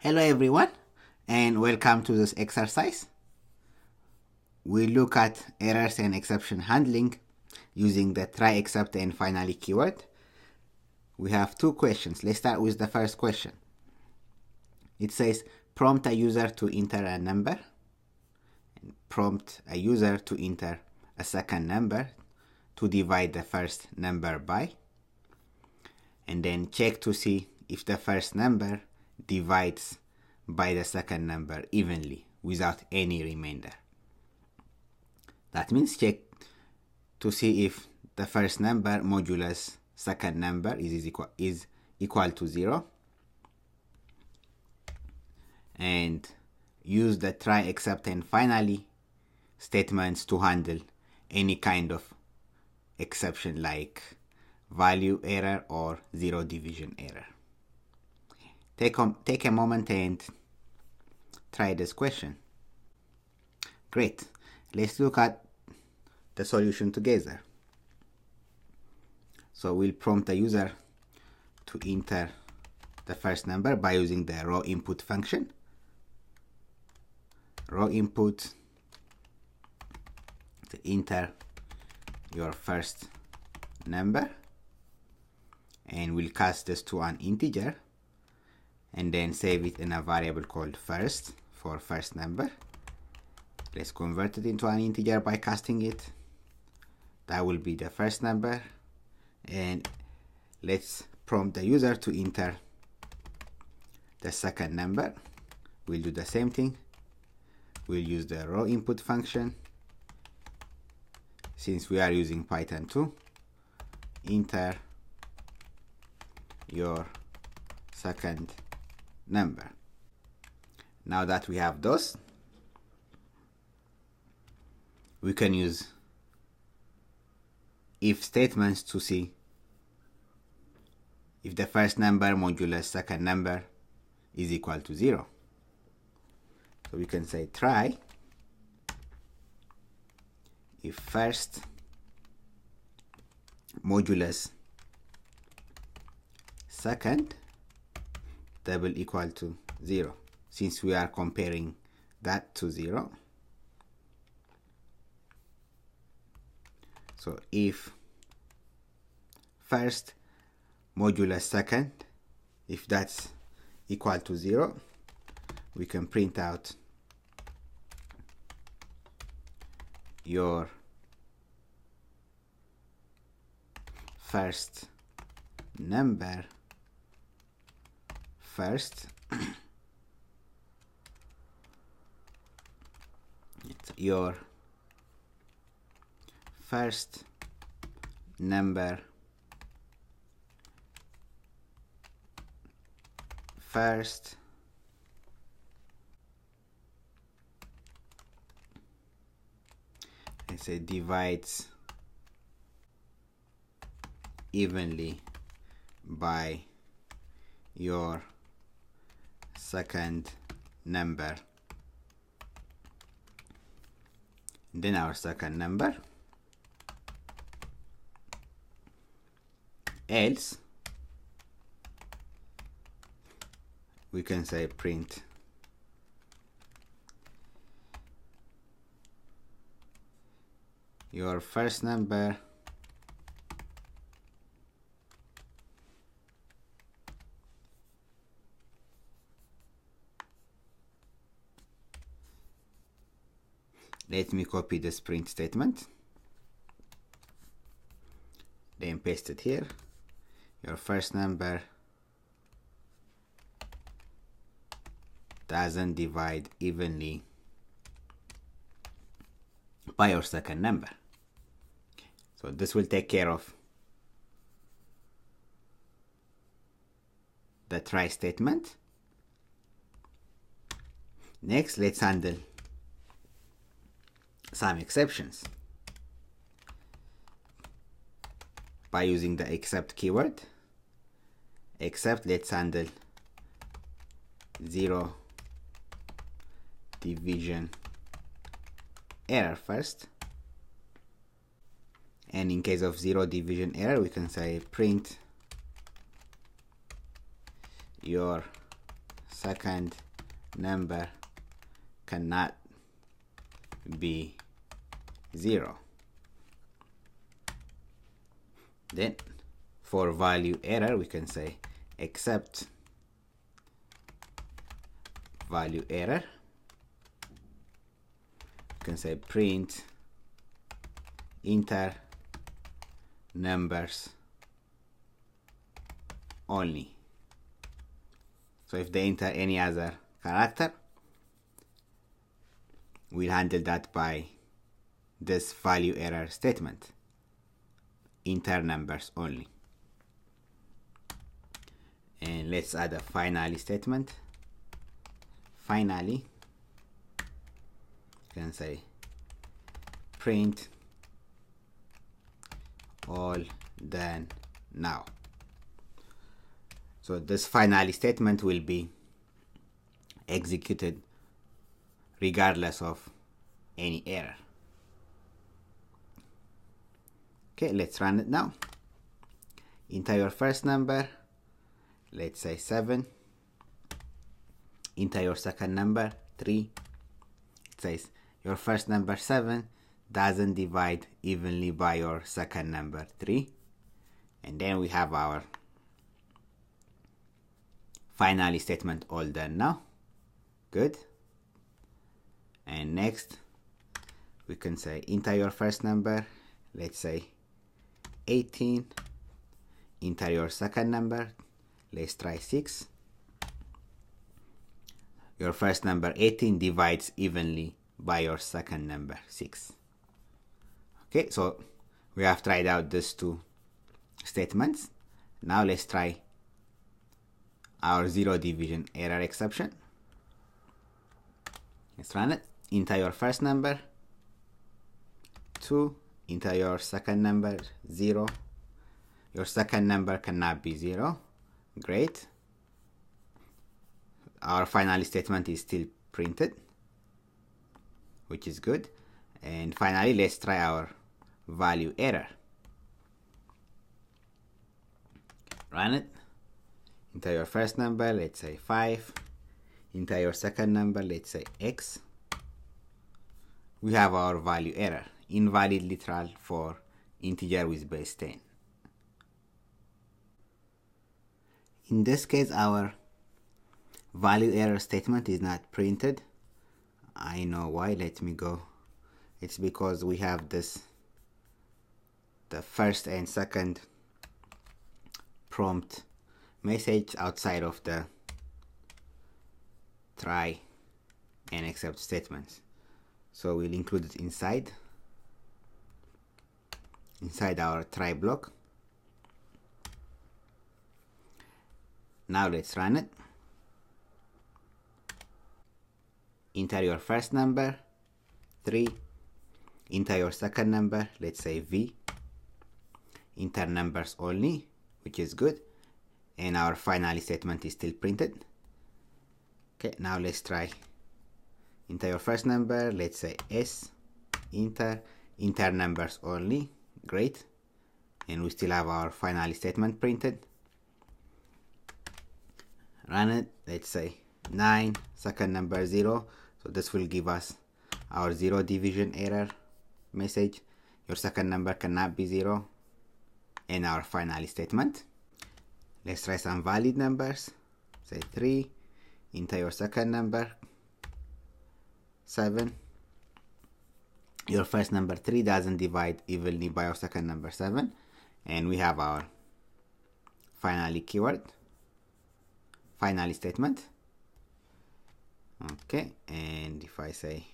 Hello everyone and welcome to this exercise. We look at errors and exception handling using the try, except, and finally keyword. We have two questions. Let's start with the first question. It says prompt a user to enter a number and prompt a user to enter a second number to divide the first number by, and then check to see if the first number divides by the second number evenly without any remainder. That means check to see if the first number modulus second number is equal to 0, and use the try, except, and finally statements to handle any kind of exception like value error or zero division error. Take a moment and try this question. Great. Let's look at the solution together. So we'll prompt the user to enter the first number by using the raw input function. Raw input to enter your first number, and we'll cast this to an integer and then save it in a variable called first for first number. Let's convert it into an integer by casting it. That will be the first number, and let's prompt the user to enter the second number. We'll do the same thing. We'll use the raw input function. Since we are using Python 2, enter your second number. Now that we have those, we can use if statements to see if the first number modulus second number is equal to 0. So we can say try if first modulus second double equal to 0, since we are comparing that to 0. So if first modulus second, if that's equal to 0, we can print out your first number first. It's your first number first let's say divides evenly by your second number, then our second number, else we can say print your first number let me copy this print statement, then paste it here. Your first number doesn't divide evenly by your second number. So this will take care of the try statement. Next, let's handle some exceptions by using the except keyword. Except, let's handle zero division error first, and in case of zero division error we can say print your second number cannot be 0. Then for value error we can say except value error. You can say print enter numbers only. So if they enter any other character, we'll handle that by this value error statement, enter numbers only. And let's add a finally statement. Finally, you can say print all done now. So this finally statement will be executed regardless of any error. Okay, let's run it now. Enter your first number, let's say 7. Enter your second number, 3. It says your first number 7 doesn't divide evenly by your second number 3. And then we have our finally statement all done now. Good. And next we can say enter your first number, let's say 18. Enter your second number, let's try 6. Your first number 18 divides evenly by your second number 6. Okay, so we have tried out these two statements. Now let's try our zero division error exception. Let's run it. Enter your first number 2. Enter your second number 0. Your second number cannot be 0. Great. Our final statement is still printed, which is good. And finally, let's try our value error. Run it. Enter your first number, let's say 5. Enter your second number, let's say x. We have our value error, invalid literal for integer with base 10. In this case, our value error statement is not printed. I know why. Let me go. It's because we have the first and second prompt message outside of the try and except statements. So we'll include it inside our try block. Now let's run it. Enter your first number 3. Enter your second number, let's say v. Enter numbers only, which is good. And our final statement is still printed. Okay, now let's try. Enter your first number, let's say s. Enter numbers only. Great. And we still have our final statement printed. Run it. Let's say 9, second number 0. So this will give us our zero division error message. Your second number cannot be 0. And our final statement. Let's try some valid numbers. Say 3. Enter your second number 7. Your first number 3 doesn't divide evenly by your second number 7. And we have our finally keyword, finally statement. Okay, and if I say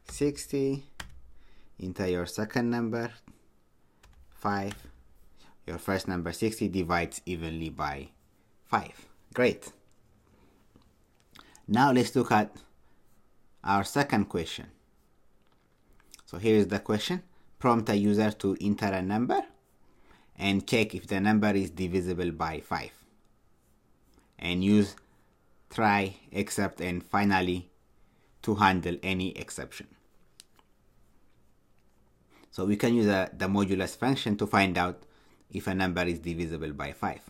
60, enter your second number 5. Your first number 60 divides evenly by 5. Great. Now let's look at our second question. So here is the question. Prompt a user to enter a number and check if the number is divisible by 5. And use try, except, and finally to handle any exception. So we can use the modulus function to find out if a number is divisible by 5.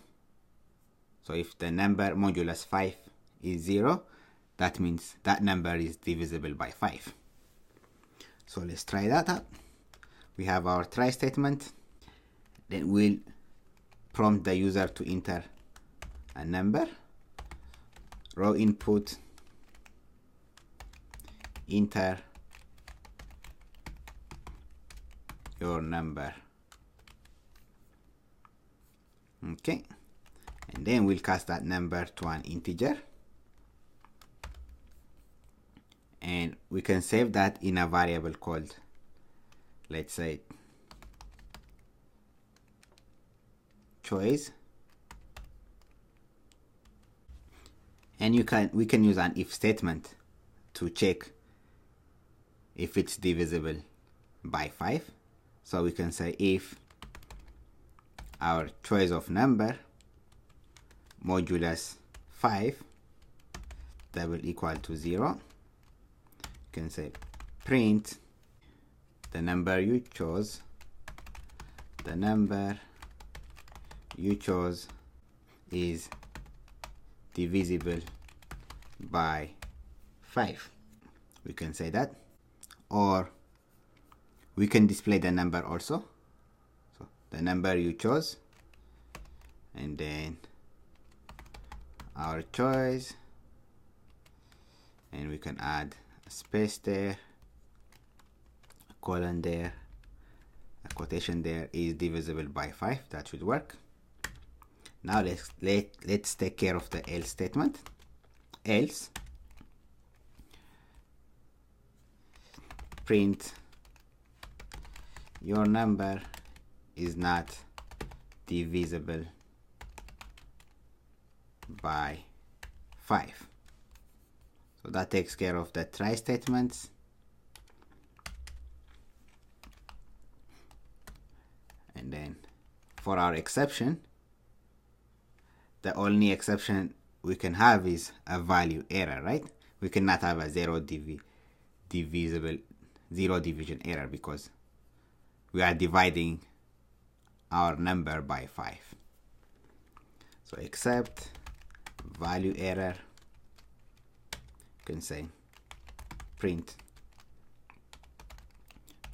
So if the number modulus 5 is 0, that means that number is divisible by 5. So let's try that out. We have our try statement. Then we'll prompt the user to enter a number. Row input, enter your number. Okay, and then we'll cast that number to an integer, and we can save that in a variable called, let's say, choice. And we can use an if statement to check if it's divisible by 5. So we can say if our choice of number modulus 5 double equal to 0, you can say print the number you chose, is divisible by 5. We can say that, or we can display the number also. So the number you chose, and then our choice, and we can add a space there, a colon there, a quotation there, is divisible by 5. That should work. Now let's take care of the else statement. Else print your number is not divisible by 5. So that takes care of the try statements. And then for our exception, the only exception we can have is a value error, right? We cannot have a zero division error because we are dividing our number by 5. So except value error, you can say print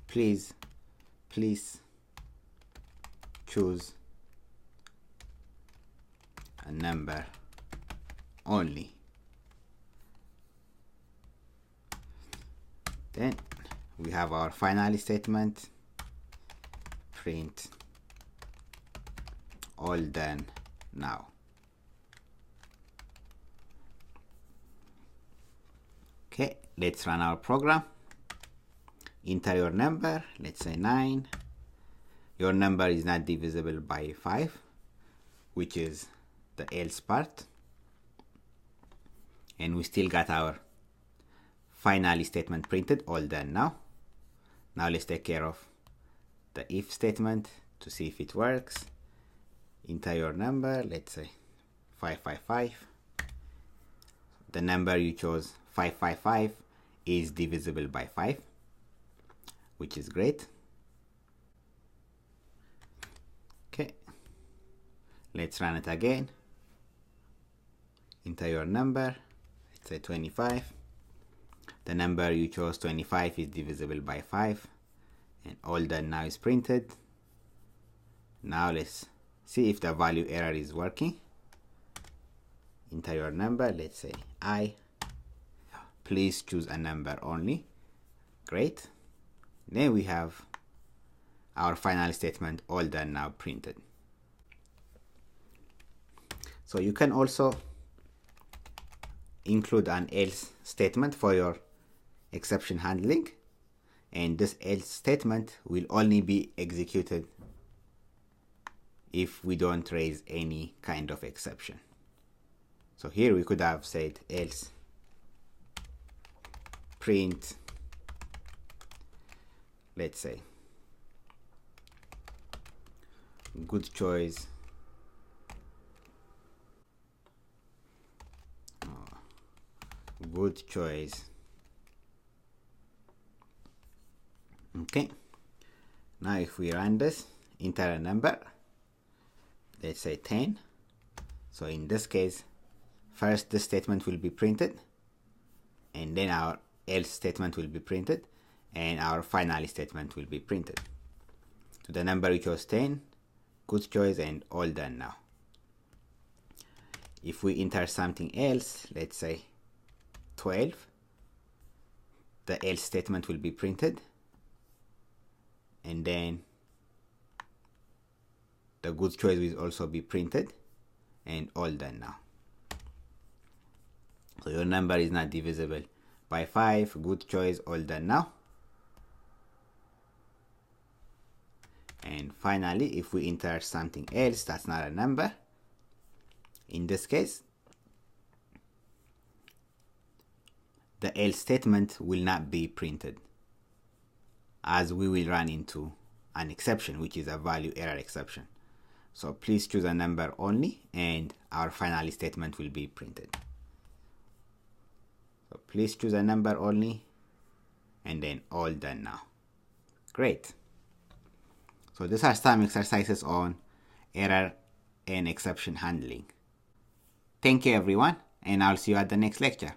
please choose a number only. Then we have our final statement, print all done now. Okay, let's run our program. Enter your number, let's say 9. Your number is not divisible by 5, which is the else part, and we still got our final statement printed, all done now. Now let's take care of the if statement to see if it works. Enter your number, let's say 555. The number you chose, 555, is divisible by 5, which is great. Okay, let's run it again. Enter your number, let's say 25. The number you chose, 25, is divisible by 5, and all done now is printed. Now let's see if the value error is working. Enter your number, let's say I. Please choose a number only. Great. Then we have our final statement, all done now, printed. So you can also include an else statement for your exception handling, and this else statement will only be executed if we don't raise any kind of exception. So here we could have said else print, let's say, good choice good choice. Okay, now if we run this, enter a number, let's say 10. So in this case First, this statement will be printed, and then our else statement will be printed, and our finally statement will be printed. To the number we chose 10, good choice, and all done now. If we enter something else, let's say 12, the else statement will be printed, and then the good choice will also be printed, and all done now. So your number is not divisible by 5, good choice, all done now. And finally, if we enter something else that's not a number, in this case, the else statement will not be printed, as we will run into an exception, which is a value error exception. So please choose a number only, and our finally statement will be printed. So please choose a number only, and then all done now. Great. So these are some exercises on error and exception handling. Thank you everyone, and I'll see you at the next lecture.